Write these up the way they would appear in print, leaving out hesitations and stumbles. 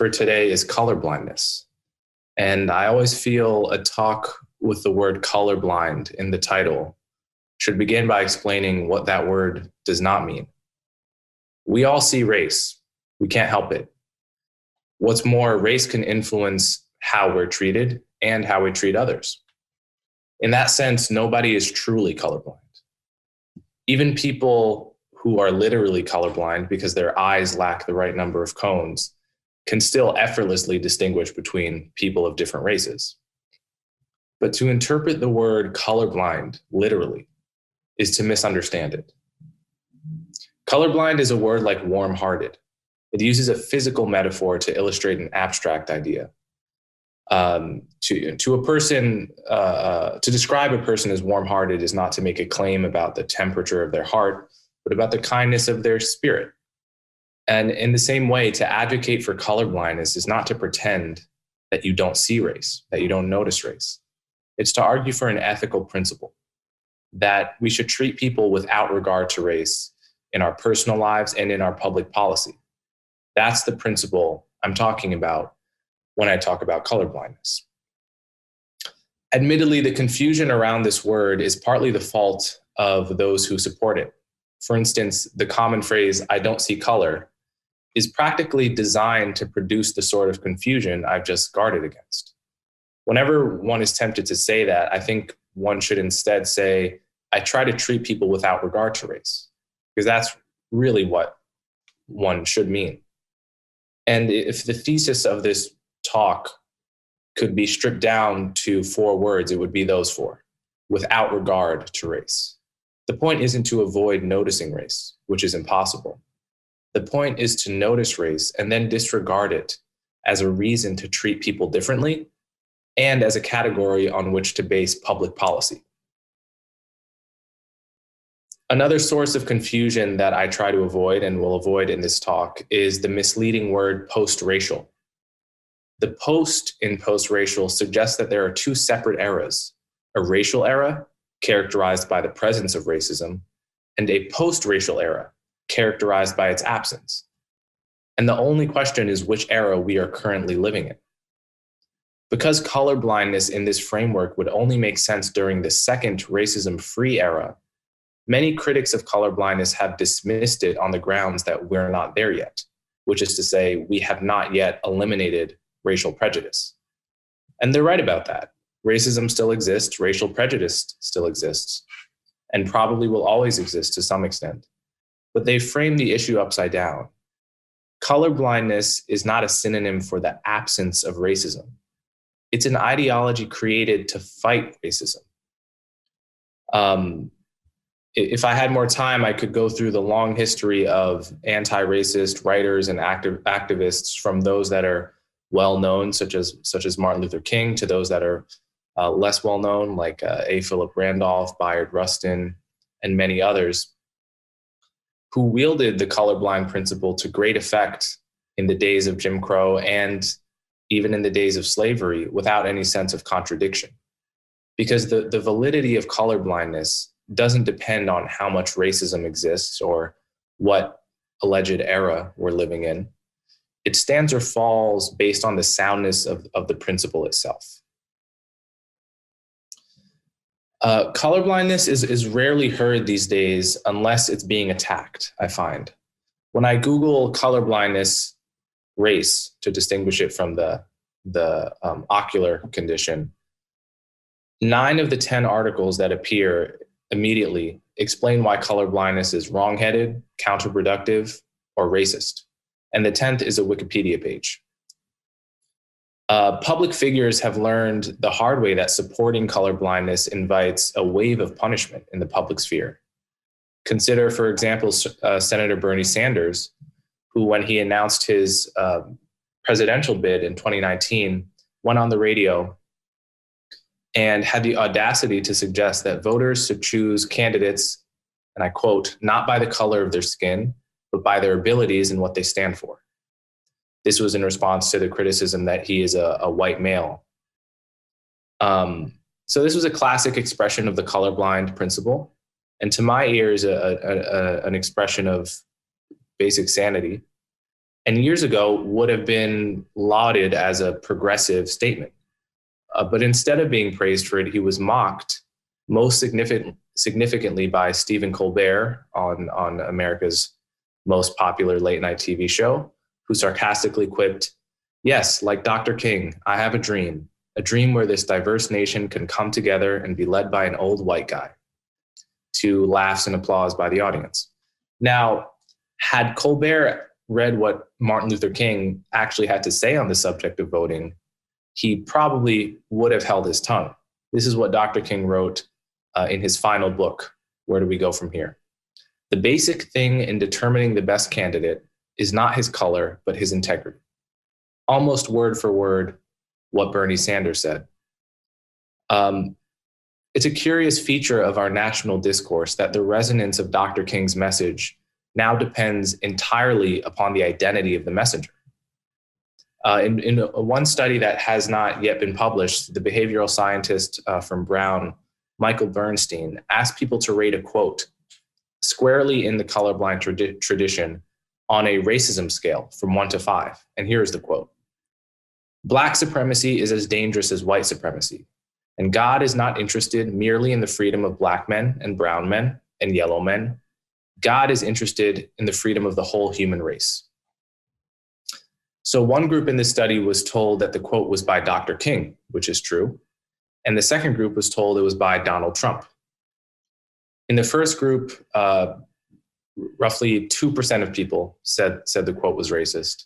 for today is colorblindness. And I always feel a talk with the word colorblind in the title should begin by explaining what that word does not mean. We all see race. We can't help it. What's more, race can influence how we're treated and how we treat others. In that sense, nobody is truly colorblind. Even people who are literally colorblind because their eyes lack the right number of cones can still effortlessly distinguish between people of different races. But to interpret the word colorblind literally is to misunderstand it. Colorblind is a word like warm-hearted. It uses a physical metaphor to illustrate an abstract idea. To a person, to describe a person as warm-hearted is not to make a claim about the temperature of their heart, but about the kindness of their spirit. And in the same way, to advocate for colorblindness is not to pretend that you don't see race, that you don't notice race. It's to argue for an ethical principle that we should treat people without regard to race in our personal lives and in our public policy. That's the principle I'm talking about when I talk about colorblindness. Admittedly, the confusion around this word is partly the fault of those who support it. For instance, the common phrase, "I don't see color," is practically designed to produce the sort of confusion I've just guarded against. Whenever one is tempted to say that, I think one should instead say, "I try to treat people without regard to race," because that's really what one should mean. And if the thesis of this talk could be stripped down to 4 words, it would be those 4: without regard to race. The point isn't to avoid noticing race, which is impossible. The point is to notice race and then disregard it as a reason to treat people differently and as a category on which to base public policy. Another source of confusion that I try to avoid and will avoid in this talk is the misleading word post-racial. The post in post-racial suggests that there are 2 separate eras: a racial era characterized by the presence of racism and a post-racial era characterized by its absence. And the only question is which era we are currently living in. Because colorblindness in this framework would only make sense during the second racism-free era, many critics of colorblindness have dismissed it on the grounds that we're not there yet, which is to say, we have not yet eliminated racial prejudice. And they're right about that. Racism still exists, racial prejudice still exists, and probably will always exist to some extent. But they frame the issue upside down. Colorblindness is not a synonym for the absence of racism. It's an ideology created to fight racism. If I had more time, I could go through the long history of anti-racist writers and activists, from those that are well-known, such as Martin Luther King, to those that are less well-known, like A. Philip Randolph, Bayard Rustin, and many others, who wielded the colorblind principle to great effect in the days of Jim Crow and even in the days of slavery without any sense of contradiction. Because the validity of colorblindness doesn't depend on how much racism exists or what alleged era we're living in. It stands or falls based on the soundness of the principle itself. Colorblindness is rarely heard these days unless it's being attacked, I find. When I Google colorblindness race to distinguish it from the ocular condition, 9 of the 10 articles that appear immediately explain why colorblindness is wrong-headed, counterproductive, or racist. And the 10th is a Wikipedia page. Public figures have learned the hard way that supporting colorblindness invites a wave of punishment in the public sphere. Consider, for example, Senator Bernie Sanders, who, when he announced his presidential bid in 2019, went on the radio and had the audacity to suggest that voters should choose candidates, and I quote, "not by the color of their skin, but by their abilities and what they stand for." This was in response to the criticism that he is a white male. So this was a classic expression of the colorblind principle, and to my ears, an expression of basic sanity. and years ago would have been lauded as a progressive statement. But instead of being praised for it, he was mocked most significantly by Stephen Colbert on America's most popular late night TV show, who sarcastically quipped, "Yes, like Dr. King, I have a dream where this diverse nation can come together and be led by an old white guy," to laughs and applause by the audience. Now, had Colbert read what Martin Luther King actually had to say on the subject of voting, he probably would have held his tongue. This is what Dr. King wrote in his final book, Where Do We Go From Here? "The basic thing in determining the best candidate is not his color, but his integrity." Almost word for word what Bernie Sanders said. It's a curious feature of our national discourse that the resonance of Dr. King's message now depends entirely upon the identity of the messenger. In one study that has not yet been published, the behavioral scientist from Brown, Michael Bernstein, asked people to rate a quote squarely in the colorblind tradition on a racism scale from 1 to 5. And here's the quote: "Black supremacy is as dangerous as white supremacy, and God is not interested merely in the freedom of black men and brown men and yellow men. God is interested in the freedom of the whole human race." So one group in this study was told that the quote was by Dr. King, which is true. And the second group was told it was by Donald Trump. In the first group, roughly 2% of people said the quote was racist.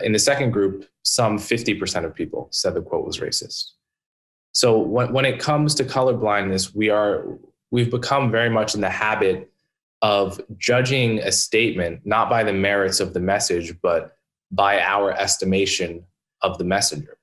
In the second group, some 50% of people said the quote was racist. So when it comes to colorblindness, we've become very much in the habit of judging a statement not by the merits of the message, but by our estimation of the messenger.